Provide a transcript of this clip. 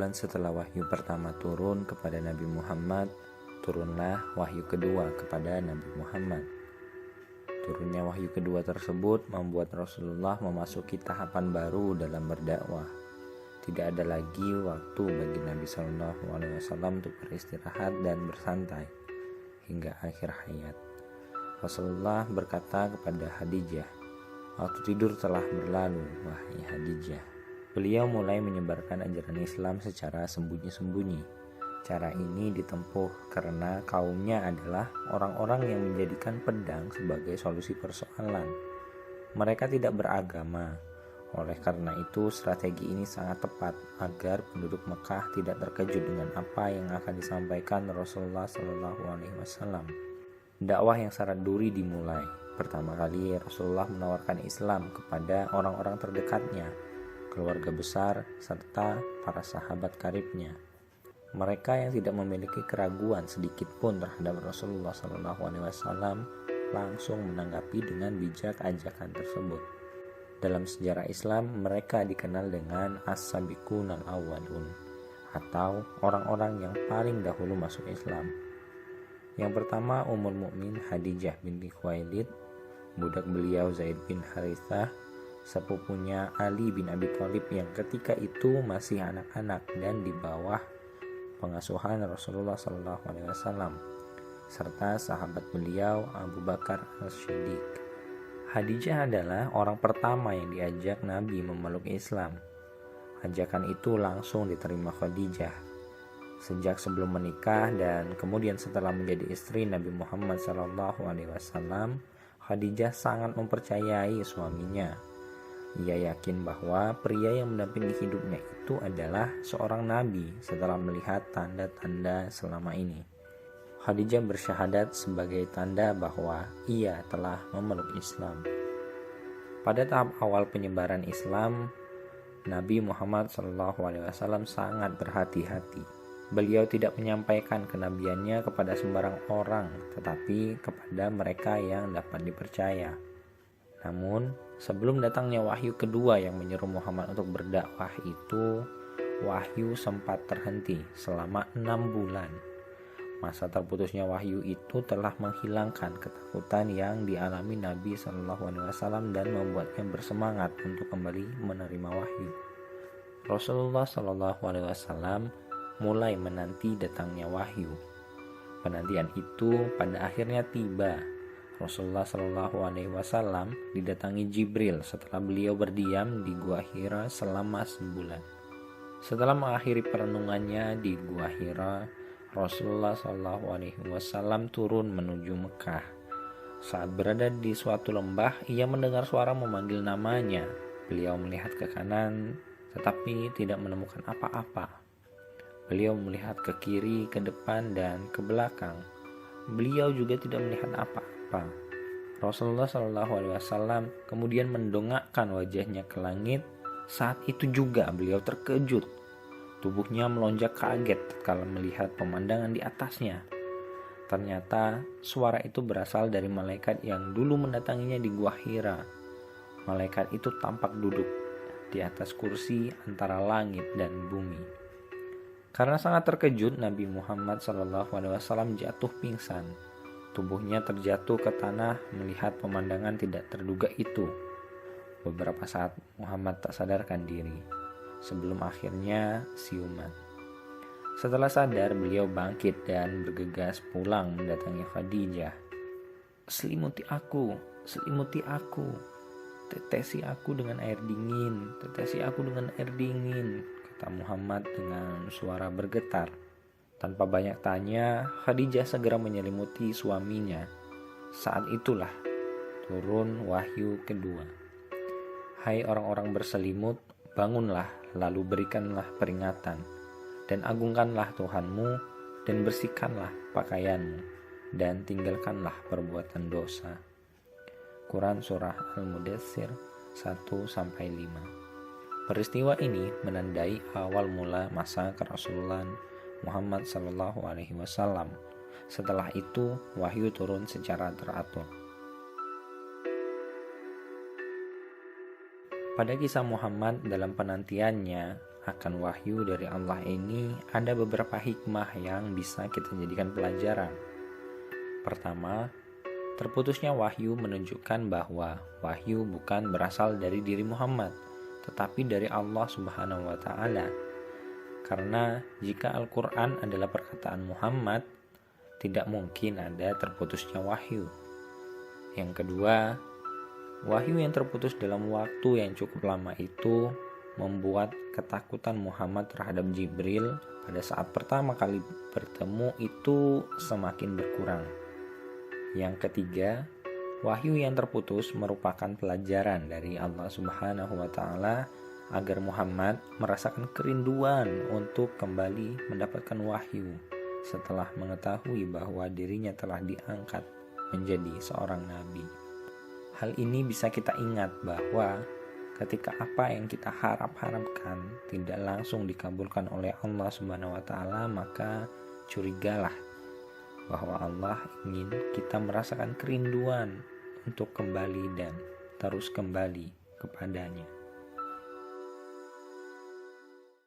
bulan setelah wahyu pertama turun kepada Nabi Muhammad, turunlah wahyu kedua kepada Nabi Muhammad. Turunnya wahyu kedua tersebut membuat Rasulullah memasuki tahapan baru dalam berdakwah. Tidak ada lagi waktu bagi Nabi SAW untuk beristirahat dan bersantai hingga akhir hayat. Rasulullah berkata kepada Khadijah, "Waktu tidur telah berlalu, wahai Khadijah." Beliau mulai menyebarkan ajaran Islam secara sembunyi-sembunyi. Cara ini ditempuh karena kaumnya adalah orang-orang yang menjadikan pedang sebagai solusi persoalan. Mereka tidak beragama. Oleh karena itu, strategi ini sangat tepat agar penduduk Mekah tidak terkejut dengan apa yang akan disampaikan Rasulullah SAW. Dakwah yang syarat duri dimulai. Pertama kali Rasulullah menawarkan Islam kepada orang-orang terdekatnya, keluarga besar, serta para sahabat karibnya. Mereka yang tidak memiliki keraguan sedikit pun terhadap Rasulullah SAW langsung menanggapi dengan bijak ajakan tersebut. Dalam sejarah Islam, mereka dikenal dengan As-Sabiqun al-Awwalun, atau orang-orang yang paling dahulu masuk Islam. Yang pertama, Ummul Mukmin Khadijah binti Khuwailid, budak beliau Zaid bin Harithah, sepupunya Ali bin Abi Thalib yang ketika itu masih anak-anak dan di bawah pengasuhan Rasulullah SAW, serta sahabat beliau Abu Bakar As-Siddiq. Khadijah adalah orang pertama yang diajak Nabi memeluk Islam. Ajakan itu langsung diterima Khadijah. Sejak sebelum menikah dan kemudian setelah menjadi istri Nabi Muhammad SAW, Khadijah sangat mempercayai suaminya. Ia yakin bahwa pria yang mendampingi hidupnya itu adalah seorang nabi setelah melihat tanda-tanda selama ini. Khadijah bersyahadat sebagai tanda bahwa ia telah memeluk Islam. Pada tahap awal penyebaran Islam, Nabi Muhammad SAW sangat berhati-hati. Beliau tidak menyampaikan kenabiannya kepada sembarang orang, tetapi kepada mereka yang dapat dipercaya. Namun, sebelum datangnya wahyu kedua yang menyeru Muhammad untuk berdakwah itu, wahyu sempat terhenti selama 6 bulan. Masa terputusnya wahyu itu telah menghilangkan ketakutan yang dialami Nabi SAW dan membuatnya bersemangat untuk kembali menerima wahyu. Rasulullah SAW mulai menanti datangnya wahyu. Penantian itu pada akhirnya tiba. Rasulullah SAW didatangi Jibril setelah beliau berdiam di Gua Hira selama sebulan. Setelah mengakhiri perenungannya di Gua Hira, Rasulullah SAW turun menuju Mekah. Saat berada di suatu lembah, ia mendengar suara memanggil namanya. Beliau melihat ke kanan, tetapi tidak menemukan apa-apa. Beliau melihat ke kiri, ke depan, dan ke belakang. Beliau juga tidak melihat apa-apa. Rasulullah SAW kemudian mendongakkan wajahnya ke langit. Saat itu juga beliau terkejut. Tubuhnya melonjak kaget tatkala melihat pemandangan di atasnya. Ternyata suara itu berasal dari malaikat yang dulu mendatanginya di Gua Hira. Malaikat itu tampak duduk di atas kursi antara langit dan bumi. Karena sangat terkejut, Nabi Muhammad SAW jatuh pingsan. Tubuhnya terjatuh ke tanah melihat pemandangan tidak terduga itu. Beberapa saat Muhammad tak sadarkan diri, sebelum akhirnya siuman. Setelah sadar, beliau bangkit dan bergegas pulang mendatangi Khadijah. Selimuti aku, tetesi aku dengan air dingin, kata Muhammad dengan suara bergetar. Tanpa banyak tanya, Khadijah segera menyelimuti suaminya. Saat itulah turun wahyu kedua. Hai orang-orang berselimut, bangunlah, lalu berikanlah peringatan, dan agungkanlah Tuhanmu, dan bersihkanlah pakaianmu, dan tinggalkanlah perbuatan dosa. Quran Surah Al-Mudaththir 1-5. Peristiwa ini menandai awal mula masa kerasulan Muhammad SAW. Setelah itu, wahyu turun secara teratur. Pada kisah Muhammad dalam penantiannya, akan wahyu dari Allah ini ada beberapa hikmah yang bisa kita jadikan pelajaran. Pertama, terputusnya wahyu menunjukkan bahwa wahyu bukan berasal dari diri Muhammad, tetapi dari Allah Subhanahu wa Ta'ala. Karena jika Al-Quran adalah perkataan Muhammad, tidak mungkin ada terputusnya wahyu. Yang kedua, wahyu yang terputus dalam waktu yang cukup lama itu membuat ketakutan Muhammad terhadap Jibril pada saat pertama kali bertemu itu semakin berkurang. Yang ketiga, wahyu yang terputus merupakan pelajaran dari Allah Subhanahu wa Ta'ala agar Muhammad merasakan kerinduan untuk kembali mendapatkan wahyu setelah mengetahui bahwa dirinya telah diangkat menjadi seorang nabi. Hal ini bisa kita ingat bahwa ketika apa yang kita harapkan tidak langsung dikabulkan oleh Allah Subhanahu wa Ta'ala, maka curigalah bahwa Allah ingin kita merasakan kerinduan untuk kembali dan terus kembali kepadanya.